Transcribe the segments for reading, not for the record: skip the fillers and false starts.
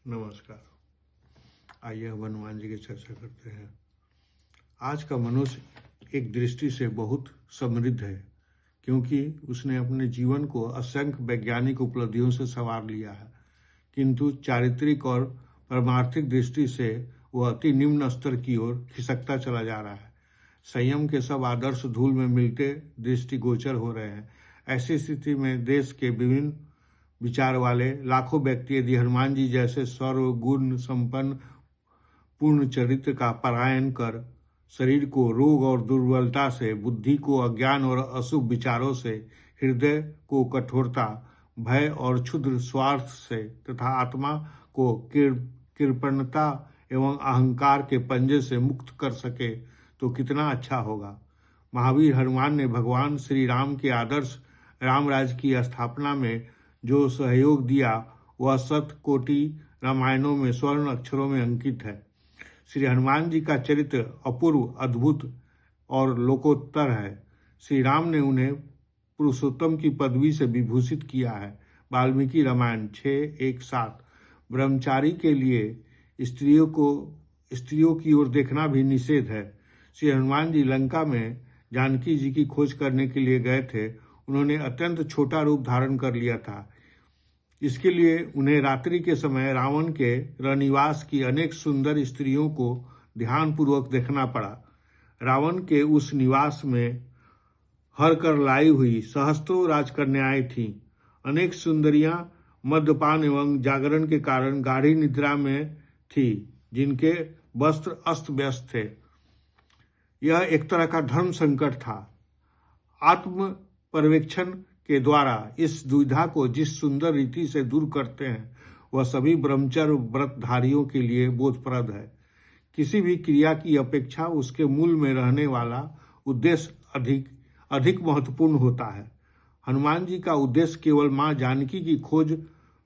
नमस्कार। आइए हम हनुमान जी की चर्चा करते हैं। आज का मनुष्य एक दृष्टि से बहुत समृद्ध है, क्योंकि उसने अपने जीवन को असंख्य वैज्ञानिक उपलब्धियों से संवार लिया है, किंतु चारित्रिक और परमार्थिक दृष्टि से वह अति निम्न स्तर की ओर खिसकता चला जा रहा है। संयम के सब आदर्श धूल में मिलते दृष्टिगोचर हो रहे हैं। ऐसी स्थिति में देश के विभिन्न विचार वाले लाखों व्यक्ति यदि हनुमान जी जैसे सर्वगुण संपन्न पूर्ण चरित्र का पलायन कर शरीर को रोग और दुर्बलता से, बुद्धि को अज्ञान और अशुभ विचारों से, हृदय को कठोरता, भय और क्षुद्र स्वार्थ से तथा आत्मा को कृपणता एवं अहंकार के पंजे से मुक्त कर सके तो कितना अच्छा होगा। महावीर हनुमान ने भगवान श्री राम के आदर्श रामराज की स्थापना में जो सहयोग दिया वह 100 कोटि रामायणों में स्वर्ण अक्षरों में अंकित है। श्री हनुमान जी का चरित्र अपूर्व, अद्भुत और लोकोत्तर है। श्री राम ने उन्हें पुरुषोत्तम की पदवी से विभूषित किया है। वाल्मीकि रामायण 6:1-7। ब्रह्मचारी के लिए स्त्रियों की ओर देखना भी निषेध है। श्री हनुमान जी लंका में जानकी जी की खोज करने के लिए गए थे। उन्होंने अत्यंत छोटा रूप धारण कर लिया था। इसके लिए उन्हें रात्रि के समय रावण के रनिवास की अनेक सुंदर स्त्रियों को ध्यानपूर्वक देखना पड़ा। रावण के उस निवास में हर कर लाई हुई सहस्त्रों राजकन्याएं थीं। अनेक सुंदरियां मद्यपान एवं जागरण के कारण गाढ़ी निद्रा में थी, जिनके वस्त्र अस्त व्यस्त थे। यह एक तरह का धर्म संकट था। आत्म पर्यवेक्षण के द्वारा इस दुविधा को जिस सुंदर रीति से दूर करते हैं वह सभी ब्रह्मचर्य व्रतधारियों के लिए बोधप्रद है। किसी भी क्रिया की अपेक्षा उसके मूल में रहने वाला उद्देश्य अधिक महत्वपूर्ण होता है। हनुमान जी का उद्देश्य केवल मां जानकी की खोज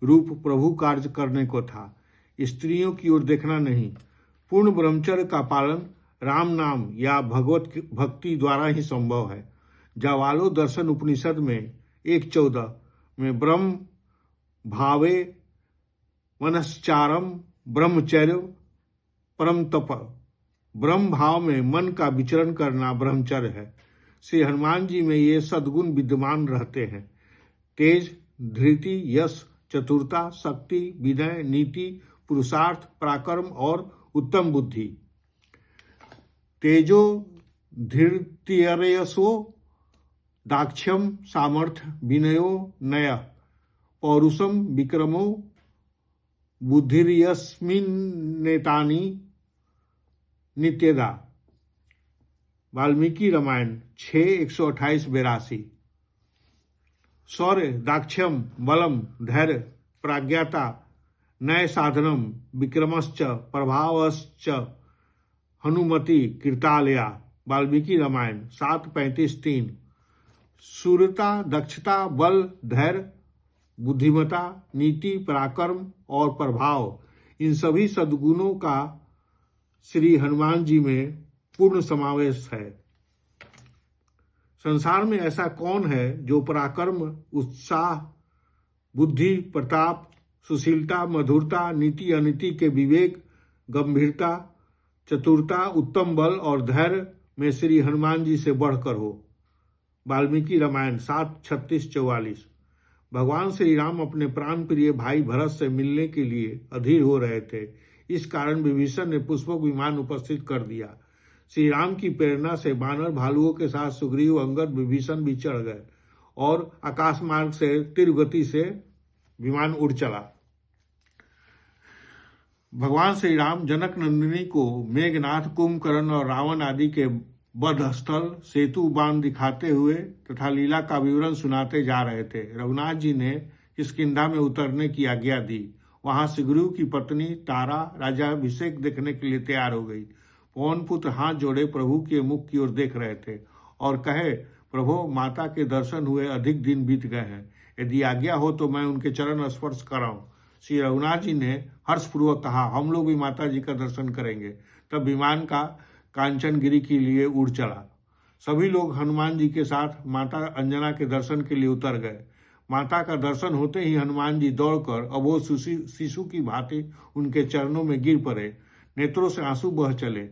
रूप प्रभु कार्य करने को था, स्त्रियों की ओर देखना नहीं। पूर्ण ब्रह्मचर्य का पालन राम नाम या भगवत भक्ति द्वारा ही संभव है। जावालो दर्शन उपनिषद में 1:14 में ब्रह्म भावे मनश्चारम ब्रह्मचर्य परम तप, ब्रह्म भाव में मन का विचरण करना ब्रह्मचर्य है। श्री हनुमान जी में ये सद्गुण विद्यमान रहते हैं: तेज, धृति, यश, चतुरता, शक्ति, विनय, नीति, पुरुषार्थ, पराक्रम और उत्तम बुद्धि। तेजो धृतिर्यशो दाक्ष्यम सामर्थ्य विनयो नय, पौरुषम विक्रमो बुद्धिर्यस्मिन्नेतानि नित्यदा। वाल्मीकि रामायण 6:128-82। शौर्य, दाक्ष्यम, बलम, धैर्य, प्राज्ञता, नय साधनम, विक्रमश्च प्रभावश्च हनुमति कृतालया। वाल्मीकि रामायण 7:35-3। शूरता, दक्षता, बल, धैर्य, बुद्धिमता, नीति, पराक्रम और प्रभाव, इन सभी सद्गुणों का श्री हनुमान जी में पूर्ण समावेश है। संसार में ऐसा कौन है जो पराक्रम, उत्साह, बुद्धि, प्रताप, सुशीलता, मधुरता, नीति अनीति के विवेक, गंभीरता, चतुरता, उत्तम बल और धैर्य में श्री हनुमान जी से बढ़कर हो। वाल्मीकि रामायण 7:36-44। भगवान श्री राम अपने प्राण प्रिय भाई भरत से मिलने के लिए अधीर हो रहे थे। इस कारण विभीषण ने पुष्पक विमान उपस्थित कर दिया। श्री राम की प्रेरणा से बानर भालुओं के साथ सुग्रीव, अंगद, विभीषण भी चढ़ गए और आकाश मार्ग से तीव्र गति से विमान उड़ चला। भगवान श्री राम जनक नंदिनी को मेघनाथ, कुंभकर्ण और रावण आदि के वध स्थल, सेतु, बांध दिखाते हुए तथा लीला का विवरण सुनाते जा रहे थे। रघुनाथ जी ने किष्किंधा में उतरने की आज्ञा दी। वहां सुग्रीव की पत्नी तारा राजाभिषेक देखने के लिए तैयार हो गई। पवन पुत्र हाथ जोड़े प्रभु के मुख की ओर देख रहे थे और कहे, प्रभु, माता के दर्शन हुए अधिक दिन बीत गए हैं। यदि आज्ञा हो तो मैं उनके चरण स्पर्श कराऊं। श्री रघुनाथ जी ने हर्षपूर्वक कहा, हम लोग भी माता जी का दर्शन करेंगे। तब विमान का कांचनगिरी के लिए उड़ चला। सभी लोग हनुमान जी के साथ माता अंजना के दर्शन के लिए उतर गए। माता का दर्शन होते ही हनुमान जी दौड़कर अबोध शिशु की भांति उनके चरणों में गिर पड़े। नेत्रों से आंसू बह चले।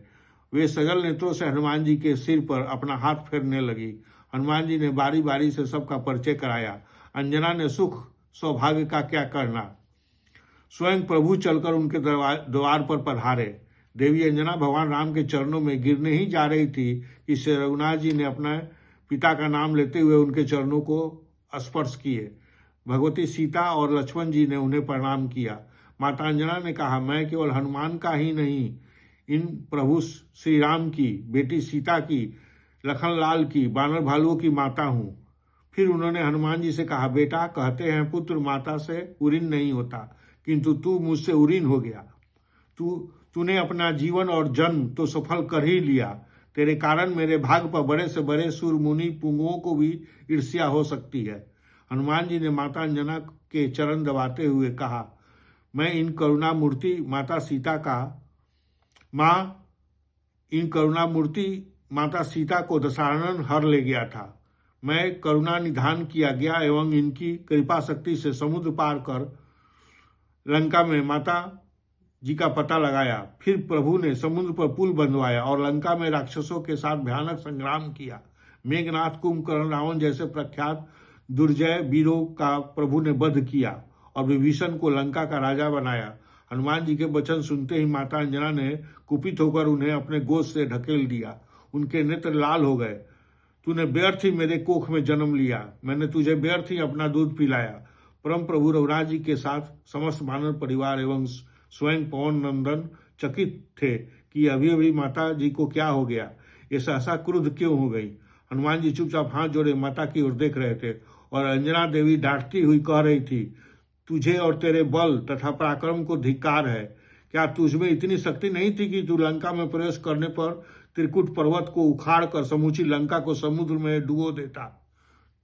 वे सजल नेत्रों से हनुमान जी के सिर पर अपना हाथ फेरने लगी। हनुमान जी ने बारी बारी से सबका परिचय कराया। अंजना ने सुख सौभाग्य का क्या करना, स्वयं प्रभु चलकर उनके द्वार पर पधारे। देवी अंजना भगवान राम के चरणों में गिरने ही जा रही थी कि श्री रघुनाथ जी ने अपना पिता का नाम लेते हुए उनके चरणों को स्पर्श किए। भगवती सीता और लक्ष्मण जी ने उन्हें प्रणाम किया। माता अंजना ने कहा, मैं केवल हनुमान का ही नहीं, इन प्रभु श्री राम की, बेटी सीता की, लखनलाल की, बानर भालुओं की माता हूं। फिर उन्होंने हनुमान जी से कहा, बेटा, कहते हैं पुत्र माता से उरीन नहीं होता, किंतु तू मुझसे उरीन हो गया। तूने अपना जीवन और जन्म तो सफल कर ही लिया। तेरे कारण मेरे भाग पर बड़े से बड़े सुर मुनि पुंगुओं को भी ईर्ष्या हो सकती है। हनुमान जी ने माता अंजना के चरण दबाते हुए कहा, मैं इन करुणामूर्ति माता सीता को दशानन हर ले गया था। मैं करुणा निधान किया गया एवं इनकी कृपा शक्ति से समुद्र पार कर लंका में माता जी का पता लगाया। फिर प्रभु ने समुद्र पर पुल बंधवाया और लंका में राक्षसों के साथ भयानक संग्राम किया। मेघनाथ, कुंभकर्ण, रावण जैसे प्रख्यात दुर्जय वीरों का प्रभु ने वध किया और विभीषण को लंका का राजा बनाया। हनुमान जी के वचन सुनते ही माता अंजना ने कुपित होकर उन्हें अपने गोद से ढकेल दिया। उनके नेत्र लाल हो गए। तूने व्यर्थ ही मेरे कोख में जन्म लिया, मैंने तुझे व्यर्थ ही अपना दूध पिलाया। परम प्रभु रघुनाथ जी के साथ समस्त मानव परिवार एवं स्वयं पवन नंदन चकित थे कि अभी अभी माता जी को क्या हो गया, ये सहसा क्रुद्ध क्यों हो गई। हनुमान जी चुपचाप हाथ जोड़े माता की ओर देख रहे थे और अंजना देवी डांटती हुई कह रही थी, तुझे और तेरे बल तथा पराक्रम को धिक्कार है। क्या तुझमें इतनी शक्ति नहीं थी कि तू लंका में प्रवेश करने पर त्रिकुट पर्वत को उखाड़ कर समूची लंका को समुद्र में डुबो देता?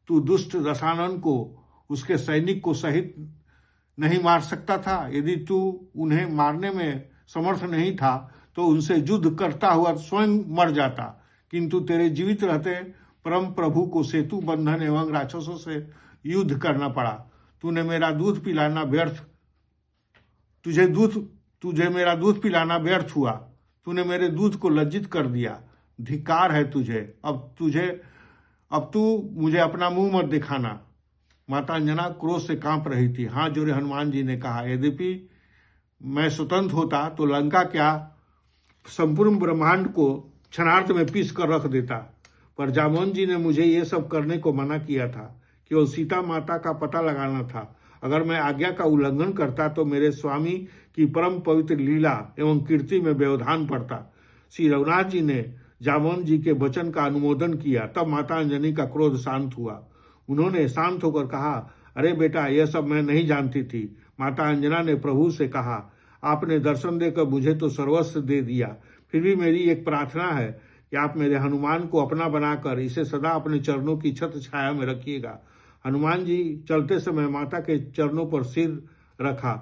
तू दुष्ट दशानन को, उसके सैनिक को सहित नहीं मार सकता था? यदि तू उन्हें मारने में समर्थ नहीं था तो उनसे युद्ध करता हुआ स्वयं मर जाता, किंतु तेरे जीवित रहते परम प्रभु को सेतु बंधन एवं राक्षसों से युद्ध करना पड़ा। तुझे मेरा दूध पिलाना व्यर्थ हुआ। तूने मेरे दूध को लज्जित कर दिया। धिक्कार है तुझे। अब तू मुझे अपना मुंह मत दिखाना। माता अंजना क्रोध से कांप रही थी। हाथ जोड़े हनुमान जी ने कहा, यद्यपि मैं स्वतंत्र होता तो लंका क्या संपूर्ण ब्रह्मांड को क्षणार्थ में पीस कर रख देता, पर जामवन जी ने मुझे ये सब करने को मना किया था। केवल सीता माता का पता लगाना था। अगर मैं आज्ञा का उल्लंघन करता तो मेरे स्वामी की परम पवित्र लीला एवं कीर्ति में व्यवधान पड़ता। श्री रघुनाथ जी ने जामवन जी के वचन का अनुमोदन किया। तब माता अंजनी का क्रोध शांत हुआ। उन्होंने शांत होकर कहा, अरे बेटा, यह सब मैं नहीं जानती थी। माता अंजना ने प्रभु से कहा, आपने दर्शन देकर मुझे तो सर्वस्व दे दिया, फिर भी मेरी एक प्रार्थना है कि आप मेरे हनुमान को अपना बनाकर इसे सदा अपने चरणों की छत्र छाया में रखिएगा। हनुमान जी चलते समय माता के चरणों पर सिर रखा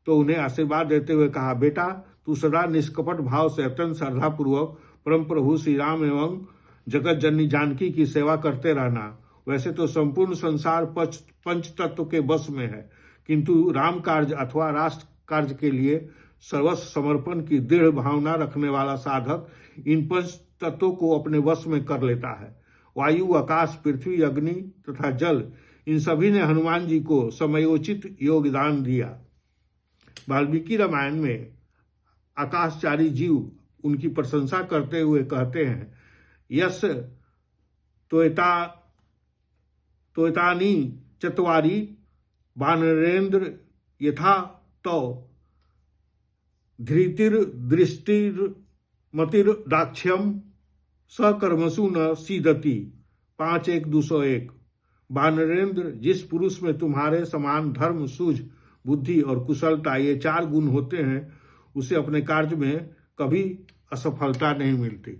तो उन्हें आशीर्वाद देते हुए कहा, बेटा, तू सदा निष्कपट भाव से अत्यंत श्रद्धापूर्वक परम प्रभु श्री राम एवं जगत जननी जानकी की सेवा करते रहना। वैसे तो संपूर्ण संसार पंच तत्व के वश में है, किंतु राम कार्य अथवा राष्ट्र कार्य के लिए सर्वस्व समर्पण की दृढ़ भावना रखने वाला साधक इन पंच तत्वों को अपने वश में कर लेता है। वायु, आकाश, पृथ्वी, अग्नि तथा जल, इन सभी ने हनुमान जी को समयोचित योगदान दिया। वाल्मीकि रामायण में आकाशचारी जीव उनकी प्रशंसा करते हुए कहते हैं, यस त्वेतानि चत्वारि वानरेन्द्र यथा तौ धृतिर्दृष्टिर्मतिर्दाक्ष्यम सकर्मसु न सीदति। 5:1-201। वानरेंद्र, जिस पुरुष में तुम्हारे समान धर्म, सूझ, बुद्धि और कुशलता, ये 4 गुण होते हैं, उसे अपने कार्य में कभी असफलता नहीं मिलती।